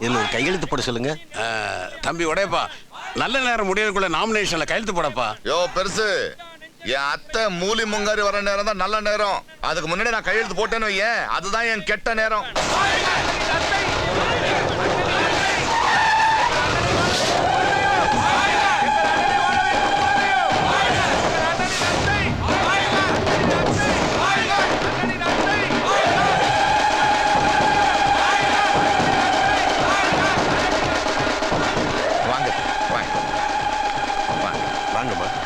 இதுல ஒரு கையெழுத்து போட சொல்லுங்க. தம்பி உடையப்பா, நல்ல நேரம் முடியறதுக்குள்ள நாமினேஷன்ல கையெழுத்து போடப்பா. யோ பெருசு, என் அத்தை மூலி முங்காரி வர நேரம் தான் நல்ல நேரம். அதுக்கு முன்னாடி நான் கையெழுத்து போட்டேன்னு வையேன், அதுதான் என் கெட்ட நேரம்.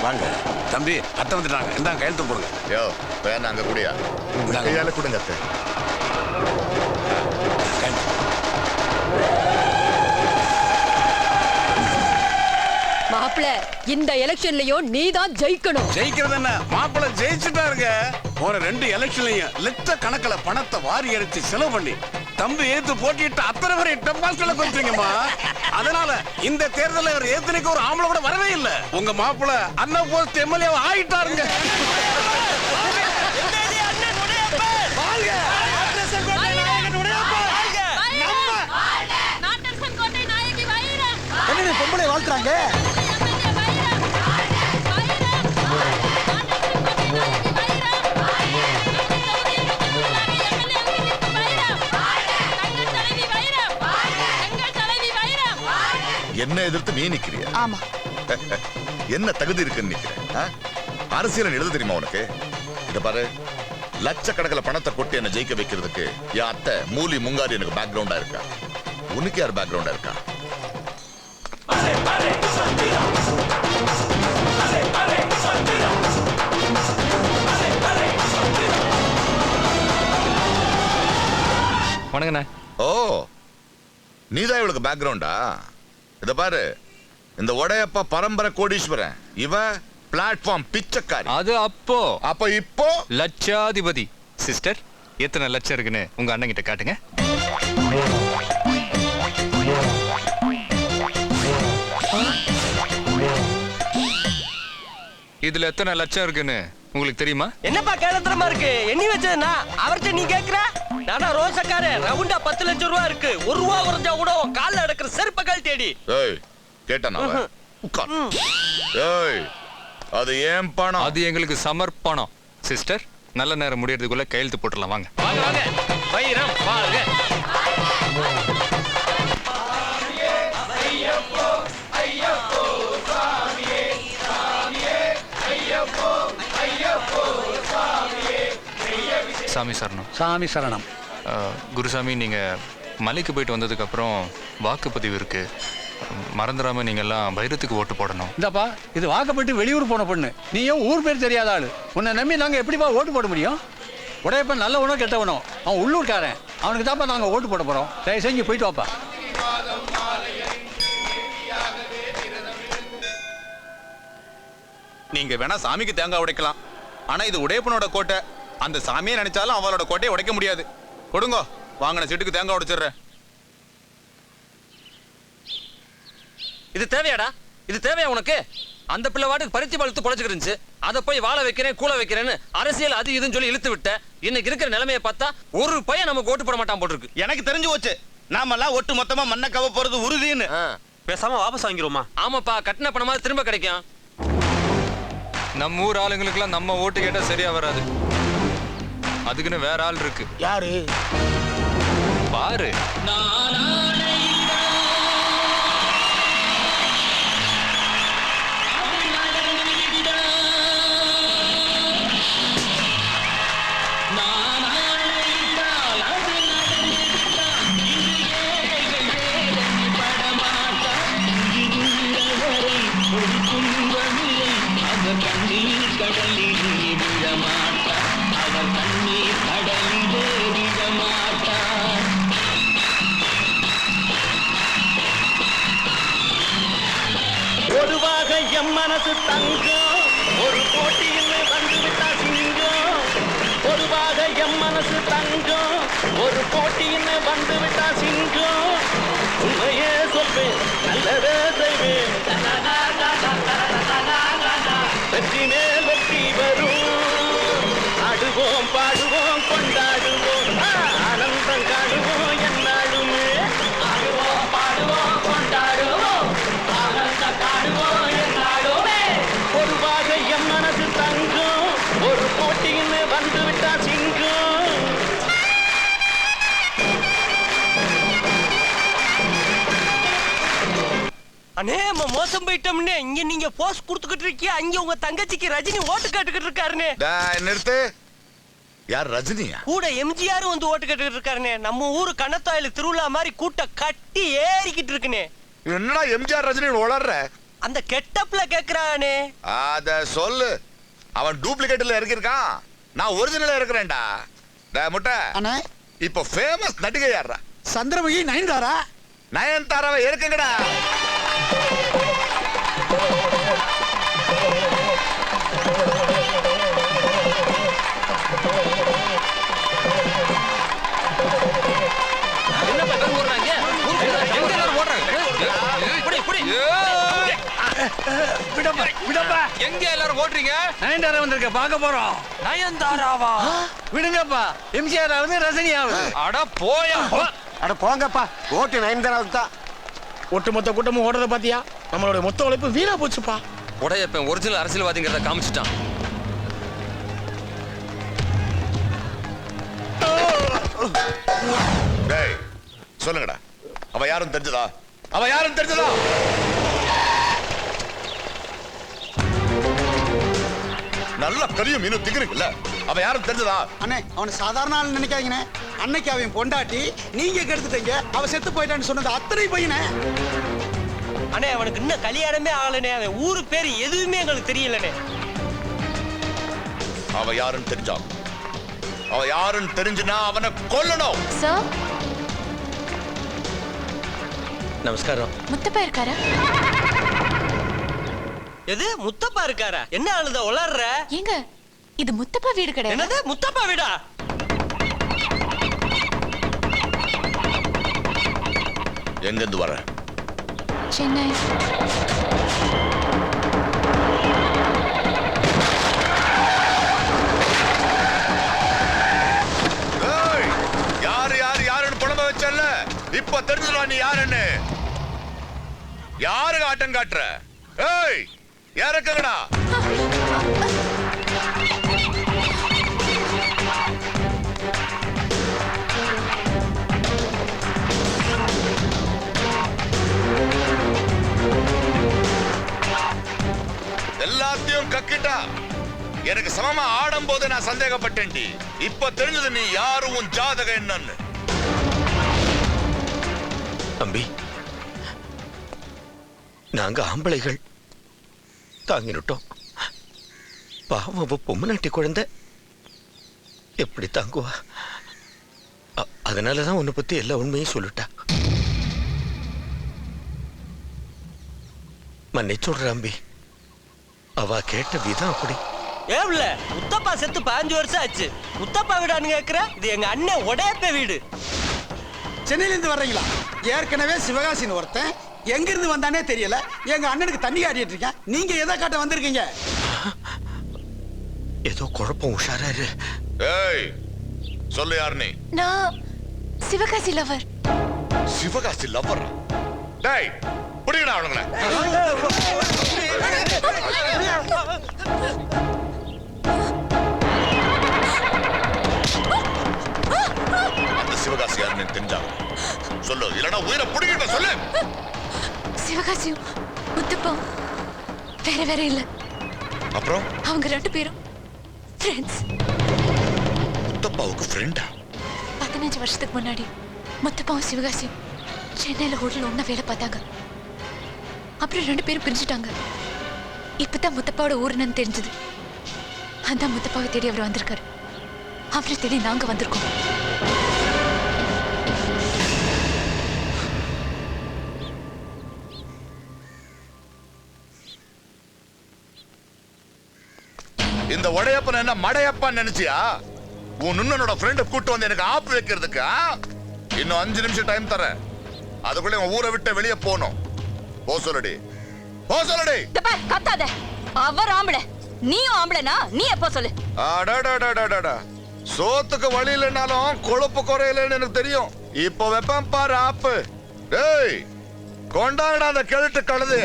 வாங்க தம்பி, அத்தை வந்துட்டாங்க. இந்தாங்க கையெழுத்து போடுங்க. யோ வேணா அங்க கூடியா கையால கொடுங்க அத்தை. மாப்பிள, இந்த எலெக்ஷன்லயும் நீதான் ஜெயிக்கணும். ஜெயிக்கிறது என்ன, மாப்பிள்ள ஜெயிச்சுட்டாருங்க. போற 2 எலெக்ஷன்லயும் லட்ச கணக்குல பணத்தை வாரி அடிச்சு செலவு பண்ணி தம்பி ஏத்து போட்டிட்டு அத்தனை பேரை டெபாசிட்ல கொடுத்தீங்கம்மா. அதனால இந்த தேர்தலில் இவர் ஏத்தனைக்கு ஒரு ஆம்பளை கூட வரவே இல்லை. உங்க மாப்பிள்ள அண்ணா போஸ்ட் எம்எல்ஏ ஆயிட்டாருங்க. பொம்பளை வாழ்த்துறாங்க. என்ன எதிர்த்து நீ நிக்கிறிய? ஆமா. என்ன தகுதி இருக்குன்னு நிக்கிற? அரசியல் எழுத தெரியுமா உனக்கு? இத பாரு, லட்சக்கணக்கில் பணத்தை கொட்டி என்ன ஜெயிக்க வைக்கிறதுக்கு என் அத்தை மூலி முங்காரி எனக்கு பேக்ரவுண்டா இருக்கா. உனக்கு யார் பேக்ரவுண்டா இருக்கா? வணக்கண்ணே. ஓ, நீதான் இவளுக்கு பேக்ரவுண்டா? இத பாரு, இந்த உடையப்பா பரம்பரை கோடீஸ்வரன், இவ பிளாட்ஃபார்ம் பிச்சைக்காரி. அது அப்போ இப்போ லட்சாதிபதி. சிஸ்டர், எத்தனை லட்சம் இருக்குன்னு உங்க அண்ணன் கிட்ட காட்டுங்க. இதுல எத்தனை லட்சம் இருக்குன்னு உங்களுக்கு தெரியுமா? என்னப்பா கேளத்தரமா இருக்கு? எண்ணி வச்சதுனா அவர்கிட்ட நீ கேக்குற? நானா ரோசக்காரே, ரவுண்டா 10 லட்சம் ரூபா இருக்கு. 1 ரூபா குறைஞ்சா கூட கால்ல அடக்குற செருப்ப கால் தேடி. ஏய், கேட்டானா? ஏய், அது ஏன் பணம்? அது எங்களுக்கு சமர்ப்பணம். சிஸ்டர், நல்ல நேரம் முடியறதுக்குள்ள கையெழுத்து போட்டுடலாம். வாங்க வாங்க வாங்க. வைரம் வாங்க. சாமி சரணம். சாமி சரணம். குருசாமி, நீங்க மலைக்கு போயிட்டு வந்ததுக்கு அப்புறம் வாக்குப்பதிவு இருக்கு, மறந்துடாம நீங்க எல்லாம் வைரத்துக்கு ஓட்டு போடணும். இந்தப்பா, இது வாக்கப்பட்டு வெளியூர் போன பொண்ணு. நீயும் ஊர் பேர் தெரியாத ஆளு. உன்னை நம்பி நாங்க எப்படிப்பா ஓட்டு போட முடியும்? உடையப்ப நல்லவனோ கெட்டவனோ, அவன் உள்ளூர்காரன். அவனுக்கு தான்ப்பா நாங்க ஓட்டு போட போறோம். தயவு செஞ்சு போயிட்டு வாப்பா. நீங்க வேணா சாமிக்கு தேங்காய் உடைக்கலாம், ஆனா இது உடையப்பனோட கோட்டை. அந்த சாமியை நினைச்சாலும் அவளோட கோட்டையை உடைக்க முடியாது. கொடுங்க, வாங்கின சீட்டுக்கு தேங்காய் உடைச்சிடுறேன். இது தேவையாடா? இது தேவையா உனக்கு? அந்த பிள்ளை வாட்டுக்கு பருத்தி பழுத்து பொழைச்சிட்டு இருந்துச்சு. அதை போய் வாழ வைக்கிறேன் கூழ வைக்கிறேன்னு அரசியல் அது இதுன்னு சொல்லி இழுத்து விட்ட. இன்னைக்கு இருக்கிற நிலைமையை பார்த்தா ஒரு பையன் நமக்கு ஓட்டு போட மாட்டான் போட்டுருக்கு. எனக்கு தெரிஞ்சு போச்சு, நாமெல்லாம் ஒட்டு மொத்தமா மண்ணை கவ போறது உறுதின்னு. பேசாம வாபஸ் வாங்கிருவோமா? ஆமாப்பா, கட்டின பணமா திரும்ப கிடைக்கும். நம்ம ஊர் ஆளுங்களுக்குலாம் நம்ம ஓட்டு கேட்டா சரியா வராது. அதுக்குன்னு வேற ஆள் இருக்கு. யாரு? பாரு. பொதுவாக எம் மனசு தங்கம், ஒரு போட்டியில் வந்து விட்டா சிங்கம். பொதுவாக எம் மனசு தங்கம், ஒரு போட்டியில் வந்து விட்டா சிங்கம். உண்மையே சொல்வேன், நல்லதே செய்வேன். வெற்றி மேல் வெற்றி வரும். ஆடுவோம் பாடுவோம் கொண்டாடுவோம், ஆனந்தம் காடுவோம் என்னாலுமே. அண்ணே நம்ம மோசம் போயிட்டோம்னே. இங்க நீங்க போஸ் கொடுத்துக்கிட்டு இருக்கீங்க, அங்க உங்க தங்கச்சிக்கு ரஜினி ஓட்டு கேட்டுக்கிட்டு இருக்காருனே. நிறுத்து. யார் ரஜினியா? கூட எம்ஜிஆர் வந்து ஓட்டு கேட்டுக்கிட்டு இருக்காருனே. நம்ம ஊரு கண்ணத்தாயில திருவிழா மாதிரி கூட்டம் கட்டி ஏறிக்கிட்டு இருக்குனே. என்னடா எம்ஜிஆர் ரஜினி உளர்ற? அந்த கெட்டப்ல கேக்குறானே. அத சொல்லு. அவன் டூப்ளிகேட்ல இறக்கிருக்கான், நான் ஒரிஜினலா இருக்கிறேன்டா. முட்டை அண்ணே இப்போ ஃபேமஸ் நடிகை யாரா? சந்திரமுகி நயன்தாரா. நயன்தாராவை இருக்குங்கடா. என்ன பண்றாங்க ஓடுறாங்க? எங்க எல்லாரும் ஓடுறாங்க? இப்படி இப்படி விடப்பா விடப்பா. எங்க எல்லாரும் ஓடுறீங்க? நயன்தாரா வந்திருக்க, பார்க்க போறோம். நயன்தாராவா? விடுங்கப்பா, எம்ஜிஆர் ஆகுது, ரஜினி ஆகுது. அட போயா. அட போங்கப்பா, ஓட்டு நயன்தாராவுக்கு தான். ஒட்டுமொத்த கூட்டமும் ஓடுறத பாத்தியா? நம்மளோட மொத்த உழைப்பு வீணா போச்சுப்பா. உடையப்பன் ஒரிஜினல் அரசியல்வாதிங்கிறத காமிச்சிட்டான். டேய் சொல்லுங்கடா, அவ யாரும் தெரிஞ்சதா? அவ யாரும் தெரிஞ்சதா? நல்ல கரியும் மீனும் திங்குறீங்கல்ல, அவ யாரும் தெரிஞ்சதா? அண்ணே அவனை சாதாரண ஆள் நினைக்காதீங்கண்ணே. அன்னைக்கு அவன் பொண்டாட்டி நீங்க கெடுத்துட்டீங்க, அவ செத்து போயிட்டான்னு சொன்னது அத்தனை பையனே. அண்ணே அவனுக்கு இன்னும் கல்யாணமே ஆகலனே. அவன் ஊரு பேர் எதுவுமே எங்களுக்கு தெரியலனே. அவ யாருன்னு தெரிஞ்சா, அவ யாருன்னு தெரிஞ்சுனா அவனை கொல்லணும். சார் நமஸ்காரம். முத்தப்பா இருக்காரா? எது முத்தப்பா இருக்காரா? என்ன ஆளுத உளர்ற? ஏங்க இது முத்தப்பா வீடு கிடையாது. என்னது முத்தப்பா வீடா? எங்க இருந்து வர? சென்னை. யாரு யாரு யாருன்னு புலம்ப வச்சல, இப்ப தெரிஞ்சுடா நீ யாருன்னு. யாருக்கு ஆட்டம் காட்டுற? ஏய் யாருக்குங்கடா? எல்லாத்தையும் கக்கிட்டா எனக்கு சமமா ஆடும் போது நான் சந்தேகப்பட்டேன். இப்ப தெரிஞ்சது நீ யாரு, உன் ஜாதகம் என்னன்னு. தம்பி, நாங்க ஆம்பளைகள் தாங்கிட்டோம். பாவம் பொம்மநாட்டி குழந்தை எப்படி தாங்குவா? அதனாலதான் உன்னை பத்தி எல்லா உண்மையும் சொல்லிட்டா. மன்னிச்சுடுற அம்பி, அவ கேட்ட விதம் அப்படி. ஏவ்ல முத்தப்பா செத்து 15 வருஷம் ஆச்சு. முத்தப்பா வீடான்னு கேக்குற? இது எங்க அண்ணன் உடையப்ப வீடு. சென்னையில இருந்து வர்றீங்களா? ஏற்கனவே சிவகாசின்னு ஒருத்தன் எங்க இருந்து வந்தானே தெரியல, எங்க அண்ணனுக்கு தண்ணி காட்டிட்டு இருக்கேன். நீங்க எதை காட்ட வந்திருக்கீங்க? ஏதோ குழப்பம், உஷாரா இரு. ஏய் சொல்லு, யார் நீ? நான் சிவகாசி லவர். சிவகாசி லவர்? டேய் புடிங்கடா அவனுங்கள. அந்த சிவகாசி யாருன்னு தெரிஞ்சா சொல்லு, இல்லனா உயிரை புடிங்கிட்ட சொல்லு. சிவகாசியும் முத்தப்பா வேற வேற இல்ல. அப்புறம் அவங்க 2 பேரும் ஃப்ரெண்ட்ஸ். முத்தப்பாவுக்கு ஃப்ரெண்டா? 15 வருஷத்துக்கு முன்னாடி முத்தப்பாவும் சிவகாசியும் சென்னையில ஹோட்டல் ஒண்ணா வேலை பார்த்தாங்க. அப்புறம் 2 பேரும் பிரிஞ்சுட்டாங்க. இப்பதான் முத்தப்பாவோட ஊருன்னு தெரிஞ்சது. அதான் முத்தப்பாவை தேடி அவர் வந்திருக்காரு. அவரை தேடி நாங்க வந்திருக்கோம். இந்த உடையப்பன் என்ன மடையப்பன் நினைச்சியா? உன் நுண்ணனோட ஃப்ரெண்ட் கூட்டு வந்து எனக்கு ஆப்பு வைக்கிறதுக்கு இன்னும் 5 நிமிஷம் டைம் தரேன். அதுக்குள்ள உன் ஊரை விட்டு வெளியே போகணும். போ சொல்லுடி, போ சொல்லுடி. கத்தாத. அவர் ஆம்பளை, நீயும் ஆம்பளைனா நீ எப்போ சொல்லு. அடடடடடடா, சோத்துக்கு வழி இல்லைனாலும் கொழுப்பு குறையிலன்னு எனக்கு தெரியும். இப்போ வெப்பம் பாரு ஆப்பு. டேய் கொண்டாடா அந்த கிழட்டு கழுது.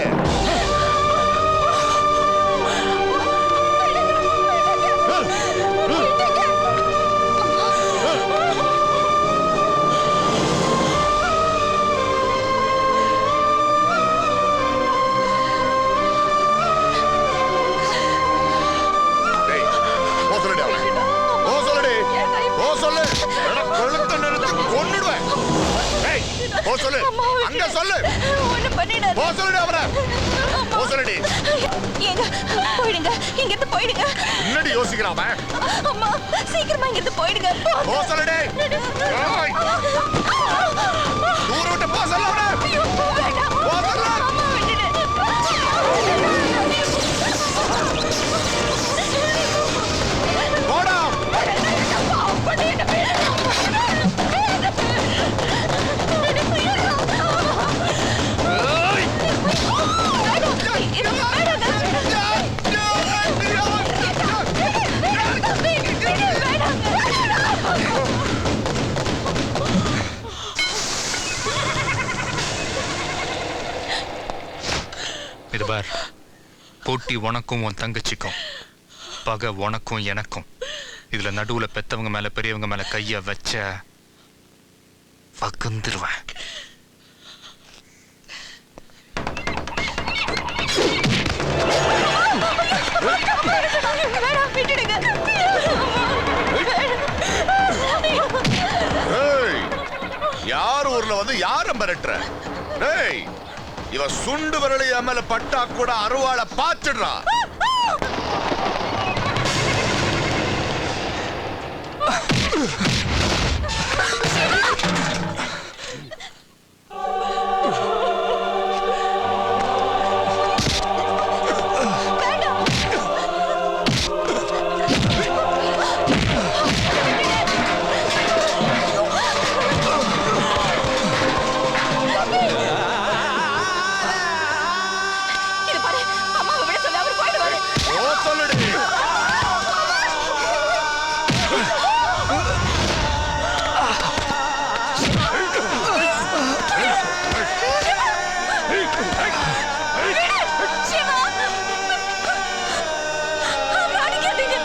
சொல்லு. அங்க சொல்லு. ஒண்ணு பண்ணிடாத. போ சொல்லுடி அவரை. போ சொல்லுடி. ஏங்க போயிடுங்க. இங்க இருந்து போயிடுங்க. என்னடி யோசிக்கிறான் அவன்? அம்மா சீக்கிரமா இங்க இருந்து போயிடுங்க. போ சொல்லுடி. ஏய். ஊரை விட்டு போ சொல்லு அவனை. போ சொல்லு. அம்மா விட்டுடு. போடா. இது பார், போட்டி உனக்கும் உன் தங்கச்சிக்கும், பகை உனக்கும் எனக்கும். இதுல நடுவுல பெத்தவங்க மேல பெரியவங்க மேல கைய வச்ச பகுந்துருவேன். ஏய், யார் ஊர்ல வந்து யார மிரட்டுற? ஏய், இவ சுண்டு விரலை என் மேல பட்டா கூட அருவாளை பாத்துடுறா. இது பாரு, அம்மாவை விட சொல்லு, அவர் போயிடுவாரு. ஓ சொல்லுடி. சிவா, அவரை அடிக்காதீங்க.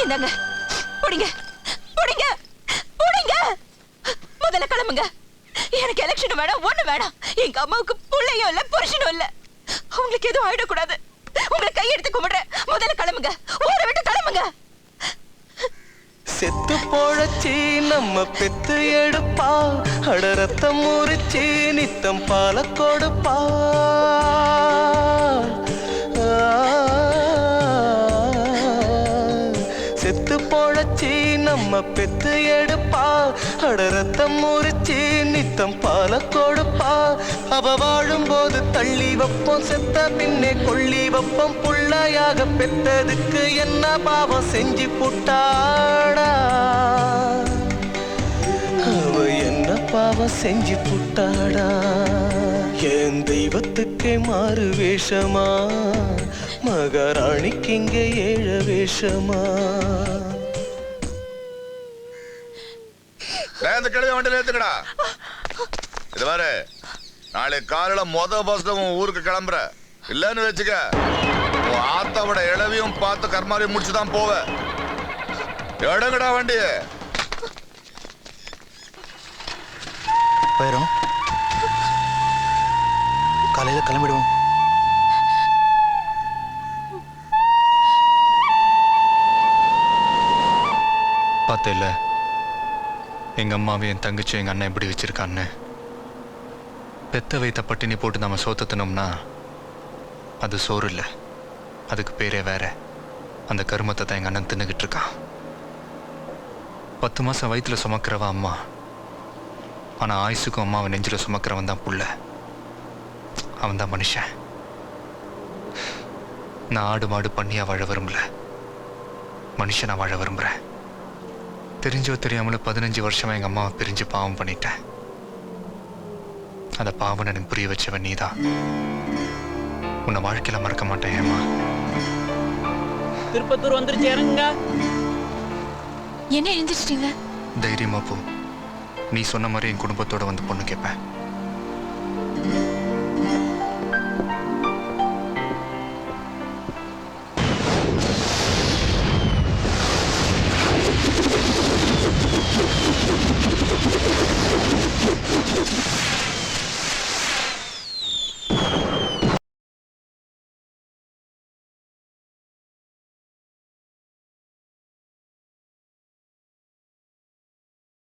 இந்தாங்க, புடிங்க, புடிங்க, புடிங்க. முதல்ல கிளம்புங்க. எனக்கு எலெக்ஷன் வேணாம், ஒண்ணு வேணாம். எங்க அம்மாவுக்கு புள்ளையும் இல்ல, புருஷனும் இல்ல. உங்களுக்கு எதுவும் ஆயிடக்கூடாது. உங்களை கையெடுத்து கும்பிடுறேன். முதல்ல கிளம்புங்க, ஊரை விட்டு கிளம்புங்க. செத்து போழச்சி நம்ம பெத்து எடுப்பா, அட ரத்தம் முறிச்சி நித்தம் பால கொடுப்பா. செத்து போழச்சி நம்ம பெத்து எடுப்பா, அட ரத்தம் முறிச்சி நித்தம் பால கொடுப்பா. அவ வாழும்போது தள்ளி வைப்போம், செத்த பின்னே கொள்ளி வைப்போம். புள்ளையாக பெத்ததுக்கு என்ன பாவம் செஞ்சு புட்டாடா, அவ என்ன பாவம் செஞ்சு புட்டாடா. என் தெய்வத்துக்கே மாறு வேஷமா, மகாராணிக்கு இங்கே ஏழ வேஷமா. இந்த கிழமை வண்டியில ஏத்துக்கடா. இது பாரு, நாளை காலையில பஸ்ல உன் ஊருக்கு கிளம்புற. இல்லன்னு வச்சுக்க, உன் ஆத்தாவோட இளவியும் பார்த்து கர்மாரியும் முடிச்சுதான் போவ. எடுங்கடா வண்டிய. போயிரும், காலையில கிளம்பிடுவோம். பார்த்த இல்ல எங்க அம்மாவே என் தங்கச்சி எங்க அண்ணன் எப்படி வச்சிருக்கான்னு. பெத்த வைத்த பட்டினி போட்டு நம்ம சோத்தத்தினோம்னா அது சோறு இல்லை, அதுக்கு பேரே வேற. அந்த கருமத்தை தான் எங்க அண்ணன் தின்னுகிட்டு இருக்கான். 10 மாசம் வயிற்றுல சுமக்கிறவன் அம்மா, ஆனா ஆயுசுக்கும் அம்மாவை நெஞ்சில சுமக்கிறவன் தான் புள்ள. அவன் தான் மனுஷன். நான் ஆடு மாடு பண்ணியா வாழ விரும்பல, மனுஷனா வாழ விரும்புறேன். தெரிஞ்சோ தெரியாமல 15 வருஷமா எங்க அம்மாவை பிரிஞ்சு பாவம் பண்ணிட்டேன். அத பாவம் எனக்கு புரிய வச்சவன் நீதான். உன்னை வாழ்க்கையில மறக்க மாட்டேன் ஏமா. திருப்பத்தூர் வந்துருச்சு, இறங்குங்க. என்ன எழுந்திரிச்சிட்டீங்க? தைரியமா போ, நீ சொன்ன மாதிரி என் குடும்பத்தோட வந்து பொண்ணு கேட்பேன்.